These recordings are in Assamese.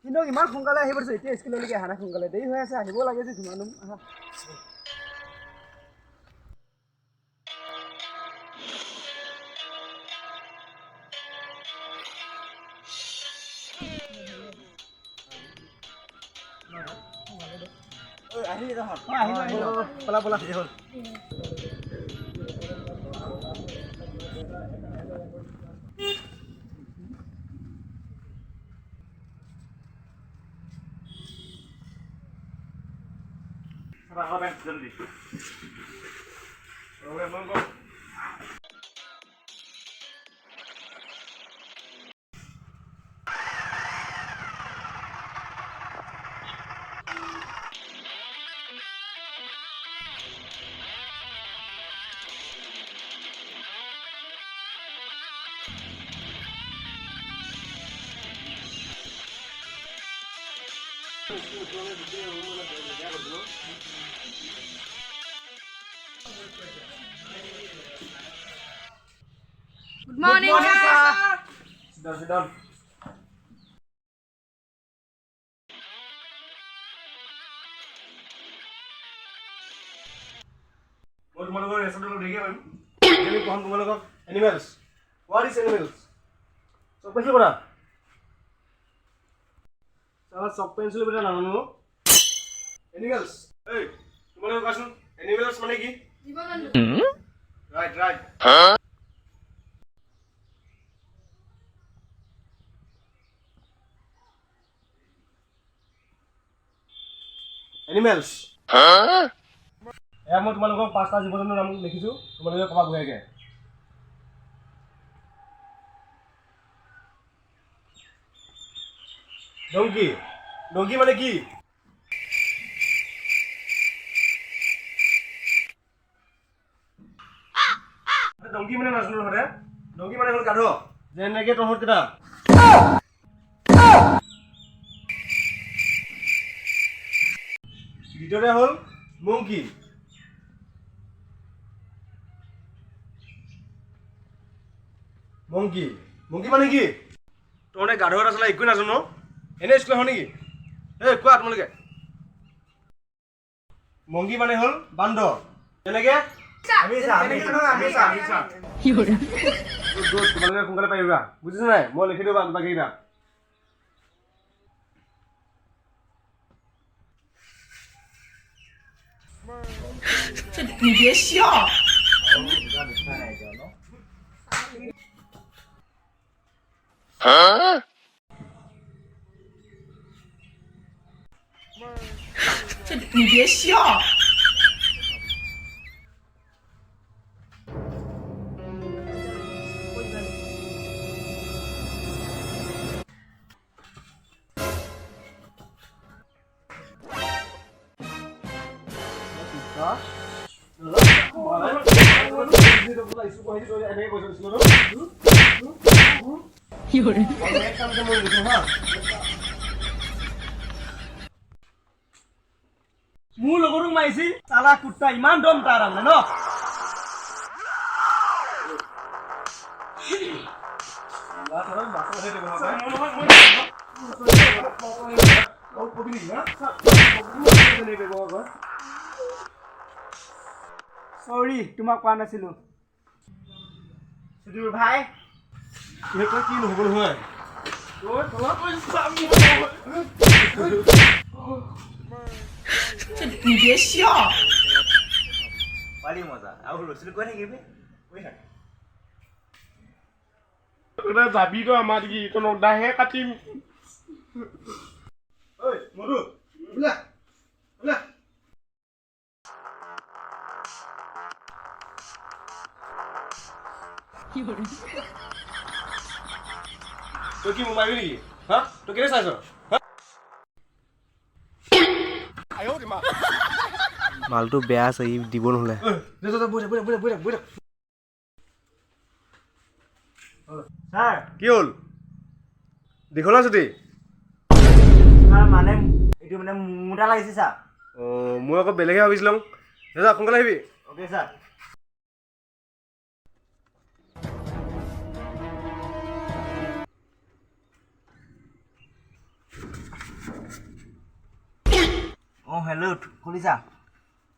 কিন্তু ইমান সোনকালে আহিব দিছে এতিয়া স্কুললৈকে অহা নাই সোনকালে দেৰি হৈ আছে আহিব লাগে যে কিমান আহা আহিলি তহঁত আহিলো পলা পলা হ'ল जल्दी Good morning, sir. Sit down. What tomorrow restaurant will begin? Can you come tomorrow? Animals. What is animals? So, pencil bana. So, pencil bana na no. Animals. Hey, tomorrow question. Animals mane ki? Right, right. Huh? Animals. Huh? মই তোমালোকক পাঁচটা জীৱ-জন্তুৰ নাম লিখিছো তোমালোকে কবা গুয়াকে ডংকি ডংকি মানে কি ডংকি মানে নাজনো হৰে ডংকি মানে হ'ল গাধ যেনেকে তহঁত কেটা ভিতৰে হ'ল মংকি মংকি মংকি মানে কি তহঁতে গাধ এটা চলাই একো নাজানো এনে স্কুল হয় নেকি এই কোৱা তোমালোকে মংকি মানে হ'ল বান্দৰ তেনেকে আমি তোমালোকে সোনকালে পাৰিবা বুজিছা নাই মই লিখি দিওঁ বাকীকেইটা你别笑。你别笑。有人。মোৰ লগৰো মাইছি চালা কুত্তা ইমান দম তাৰ আমনে ন সৰি তোমাক কোৱা নাছিলো সুধীৰ ভাই কি নহ'ব নহয়你别笑。পালি মজা আৰু ৰচিল কৈ থাকিবি কৈ থাক তোরা যাবি তো আমার কি কোনো দাহে কাটিম ওই মধু বুলা বুলা有人。তো কি মোবাইল নেকি হ্যাঁ তো কেনে চাইছ মালটো বেয়া আছে ই দিব নহলে স্যার কি হল দেখলা যদি স্যার মানে এটো মানে মুটা লাগিছে স্যার ও মই আকৌ বেলেগে ভাবিছিলাম দাদা সোনকালে আহিবি ওকে স্যার অঁ হেল্ল' খুলিছা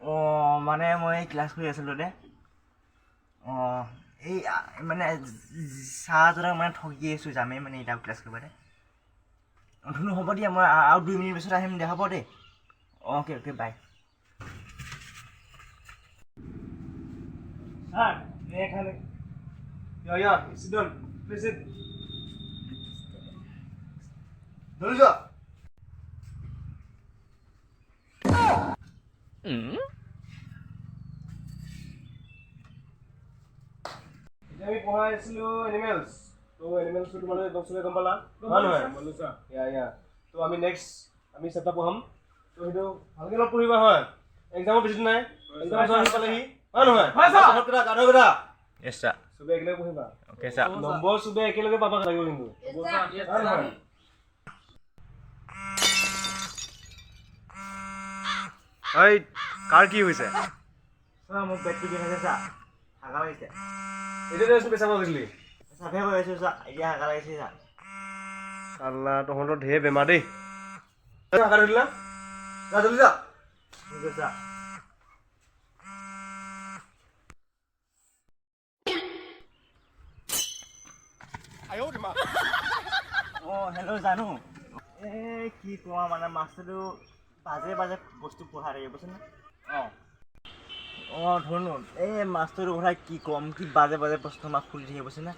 অঁ মানে মই ক্লাছ কৰি আছিলোঁ দে অঁ এই মানে চাহজনক মানে ঠগি আছোঁ যামেই মানে এতিয়া ক্লাছ কৰিব দে ধুনু হ'ব দিয়া মই আৰু 2 মিনিট পিছত আহিম দে হ'ব দেই অ'কে অ'কে বাই Sir, এখানে yeah, sit down. Please sit. ধরে যা আমি পঢ়াই আছিলো এনিমেলস তো এনিমেলস তোমালোকে একদম চলে গম পালা হয় নহয় ইয়া তো আমি নেক্সট আমি চেপ্টাৰ পঢ়াম তো সেইটো ভালকে অলপ পঢ়িবা হয় এক্সামৰ বেছি নাই এক্সামৰ আহি পালেহি হয় নহয় হয় ছাৰ গাধ গাধ য়েছ ছাৰ চবে একেলগে পঢ়িবা অ'কে ছাৰ নম্বৰ চবে একেলগে পাবা লাগিব কিন্তু হয় নহয় ঐ কাৰ কি হৈছে ছাৰ মোক পেটটো বিষাইছে ছাৰ হাগা লাগিছে এতিয়া দেচোন পেচাব গৈছিলি চাফে হৈ আছোঁ ছাৰ এতিয়া হাগা লাগিছে ছাৰ চাল্লা তহঁতৰ ঢেৰ বেমাৰ দেই হাগা ধৰিলা যা জলদি যা ঠিক আছে ছাৰ অঁ হেল্ল' জানো এই কি কোৱা মানে মাছটো বাজে বাজে বস্তু পঢ়াই থাকে বুজিছেনে অঁ অঁ ধৰণো এই মাছটোৰ কথা কি ক'ম কি বাজে বাজে প্ৰশ্ন মাছ খুলি থাকে বুজিছেনে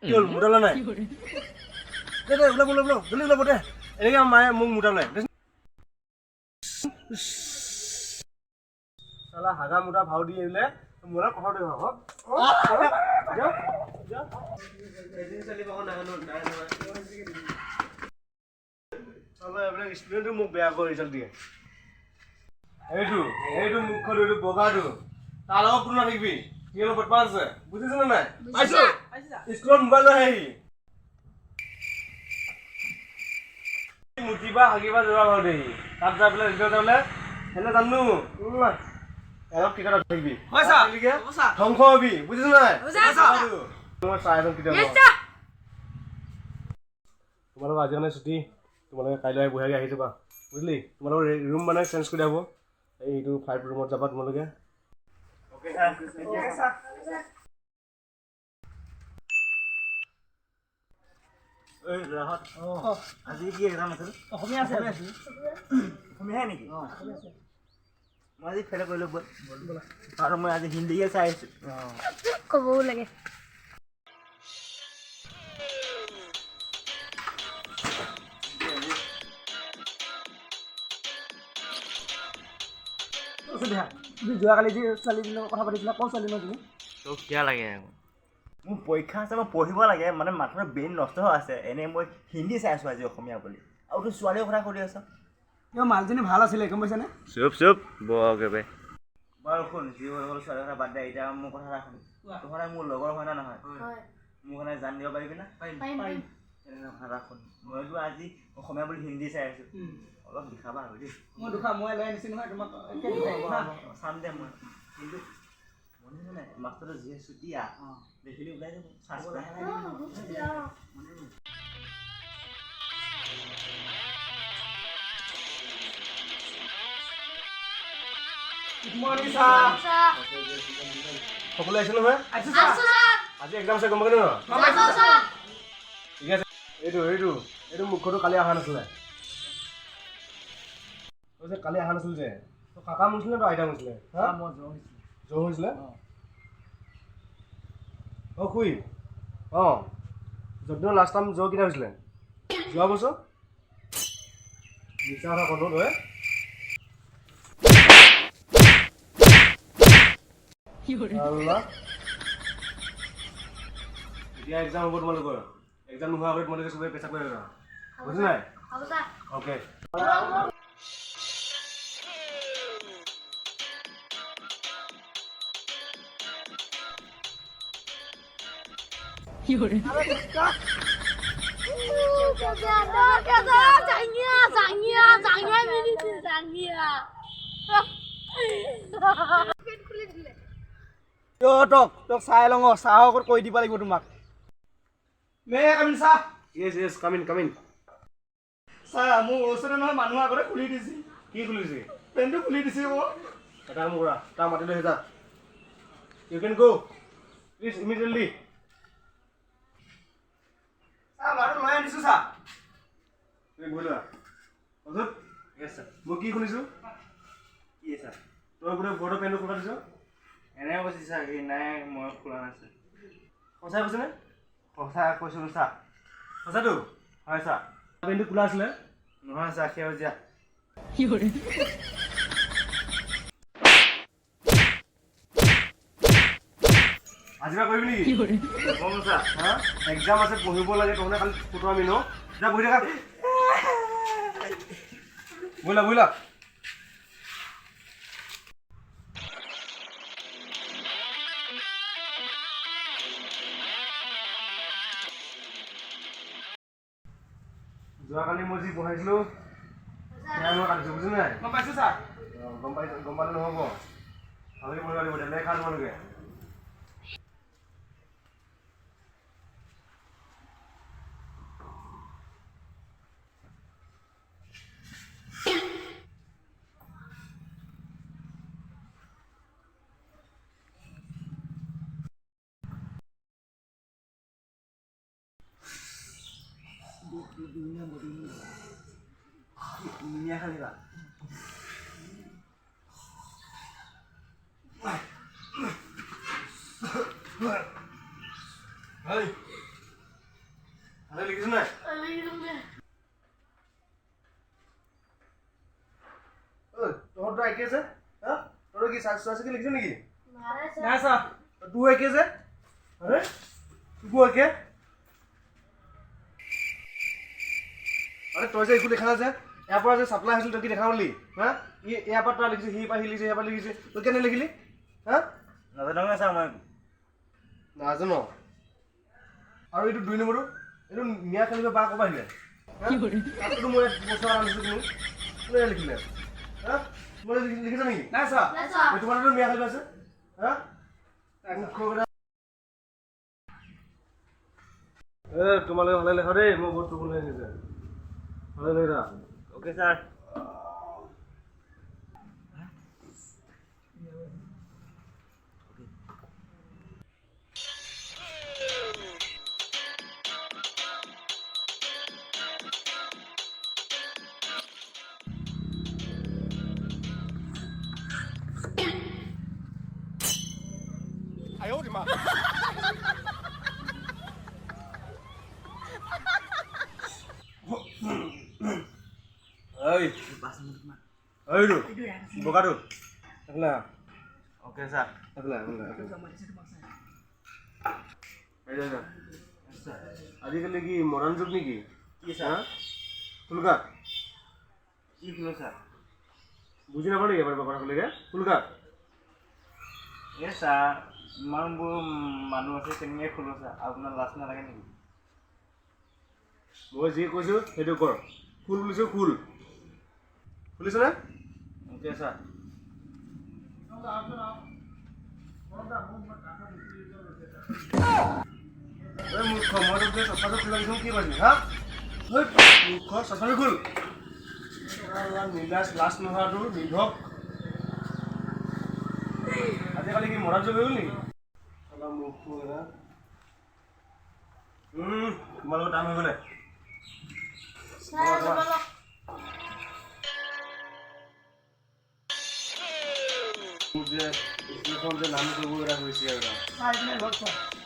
কি হ'ল মুটালে নাই দে দে ওলাব ওলাব জলদি ওলাব দে এনেকৈ মায়ে মোক মুটালে চালা হাগা মুটা ভাও দি আহিলে মোলা কথা দে হওক ষ্টুডেণ্টটো মোক বেয়া কৰি ৰিজাল্ট দিয়ে এইটো মুখখন এইটো বগাটো তাৰ লগত কোনো নাথাকিবি সি অলপ বদমাছ আছে বুজিছ নে নাই পাইছো স্কুলত মোবাইল লৈ আহি মুঠিবা হাগিবা জোৰা ভাও দেহি তাত যাই পেলাই ৰিজাল্ট হ'লে সেনে জানো অলপ টিকট থাকিবি ধ্বংস হবি বুজিছ নাই মই চাই আছো কেতিয়াবা তোমালোক আজি মানে ছুটি তোমালোকে কাইলৈ আহি বঢ়িয়াকৈ আহি যাবা বুজিলি তোমালোকৰ ৰুম মানে চেঞ্জ কৰি হ'ব এইটো 5 ৰুমত যাবা তোমালোকে আজি কি এক্সাম আছিল অসমীয়া অসমীয়াহে নেকি মই আজি ফেল কৰিলোঁ ব'ল আৰু মই আজি হিন্দীয়ে চাই আছোঁ ক'বও লাগে তুমি যোৱাকালি যি ছোৱালীজনীৰ লগত কথা পাতিছিলা কোন ছোৱালী ন তুমি তোক কিয় লাগে মোৰ পৰীক্ষা আছে মই পঢ়িব লাগে মানে মাথাৰ ব্ৰেইন নষ্ট হৈ আছে এনেই মই হিন্দী চাই আছোঁ আজি অসমীয়া বুলি আৰু তোৰ ছোৱালীৰ কথা কৰি আছ কিয় মালজনী ভাল আছিলে গম পাইছানে চুপ বকে বে বাৰু শুন যি হৈ গ'ল ছোৱালীৰ কথা বাদ দে এতিয়া মোৰ কথা এটা শুন তহঁতে মোৰ লগৰ হয় না নহয় মোৰ কাৰণে জান দিব পাৰিবি না কথা এটা শুন মইতো আজি অসমীয়া বুলি হিন্দী চাই আছোঁ অলপ লিখাবা আৰু দেই মই দুখা মই লৈ আনিছোঁ নহয় তোমাক চাম দে মই কিন্তু মনে নাই মাষ্টৰটো যিহে চুতীয়া দেখিলে ওলাই যাব সকলোৱে আহিছে নহয় আজি এক্সাম আছে গম পালি ন ঠিক আছে এইটো মুখটো কালি অহা নাছিলে কালি অহা নাছিল যে কাকা মৰিছিলে তো আইতা মৰিছিলে জ্বৰ হৈছিলে অঁ খুই অঁ যদিও লাষ্ট টাইম জ্বৰ কেইটা হৈছিলে যোৱা বছৰ মিছা কথা ক'লো তই এতিয়া এক্সাম হ'ব তোমালোকৰ এক্সাম নোহোৱা আগত তোমালোকে চবে পেচাব কৰি আহিবা বুজি নাই অ'কে তোক চাই লওঁ চাহৰ আগত কৈ দিব লাগিব তোমাক মে কামিন ছাৰ য়েছ য়েছ কামিন কামিন ছাৰ মোৰ ওচৰতে নহয় মানুহ আগতে খুলি দিছে কি খুলিছে পেণ্টটো খুলি দিছে মই এটা কাম কৰা তাৰ মাতি লৈ যা you can go please immediately sir মানুহ লৈ আনিছোঁ ছাৰ তুমি বহি লোৱা অজত য়েছ ছাৰ মই কি শুনিছোঁ কি ছাৰ তই গোটেই বৰ্ডৰ পেণ্টটো খোলা দিছ এনেই কৈছে ছাৰ এই নাই মই খোলা নাই ছাৰ সঁচাই কৈছেনে সঁচা কৈছিলোঁ ছাৰ সঁচাটো হয় ছাৰ পেণ্টটো খোলা আছিলে নহয় ছাৰ সেউজীয়া আজিৰা কৰিবি নেকি ক'ম ছাৰ হা এক্সাম আছে পঢ়িব লাগে তহঁতে খালি ফটো আমি ন যা বহি থাকা বহিলা বহিলা যোৱাকালি মই যি পঢ়াইছিলোঁ সেয়া মই কাটিছোঁ বুজি নাই গম পাইছোঁ ছাৰ গম পালে নহ'ব ভালকৈ পঢ়িব লাগিব তেনেকৈ খা তোমালোকে নিয়া খালিবা হয় ভালে লিখিছোঁ নাই তহঁতৰ একে যে হা তহঁতৰ কি চোৱাচিকি লিখিছ নেকি নাই ছাৰ তোৰ একে যে আৰে তোৰ একে আৰে তই যে একো দেখা নাই যে ইয়াৰ পৰা যে চাপ্লাই হৈছিল তই কি দেখা পালি হা ইয়াৰ পৰা তই লিখিছে সিৰ পৰা সি লিখিছে ইয়াৰ পৰা লিখিছে তই কেনে লিখিলি হা নাজানো ছাৰ মই নাজানো আৰু এইটো 2 নম্বৰটো এইটো মিয়া খেলিব বা ক'ব আহিলে তাততো মই বছৰ আনিছোঁ তুমি কোনে লিখিলে হা মই লিখিছা নেকি নাই ছাৰ তোমাৰতো মিয়া খেলিব আছে হা তোমালোকে ভালে লেখা দেই মই বহুত টোপনি আহিছে ভালে লেখা অ'কে ছাৰ ঐ ঐটো বগাটো এইফালে অ'কে ছাৰ এইফালে আজিকালি কি মডাৰ্ণ যুগ নেকি কি ছাৰ ফুলকা কি ফুলো ছাৰ বুজি নাপাওঁ নেকি এবাৰ কথা ক'লেগে ফুলকা এই ছাৰ ইমানবোৰ মানুহ আছে কেনেকৈ খোলো ছাৰ আপোনাৰ লাজ নালাগে নেকি মই যি কৈছোঁ সেইটো কৰ ফুল বুলিছোঁ ফুল শুনিছনে অ'কে ছাৰ মূৰ্খ মই তোক যে চচাটো খোলা দিছোঁ কি পাইছিলি হা মূৰ্খ চচাটো খোল নিলাজ লাজ নোহোৱাটো নিৰ্ভক আজিকালি কি মৰা যোগ হৈ গ'ল নেকি মূৰ্খ তোমালোকৰ টাইম হৈ গ'লে যে স্কুলখন যে নাম কৰিব এটা হৈছে আৰু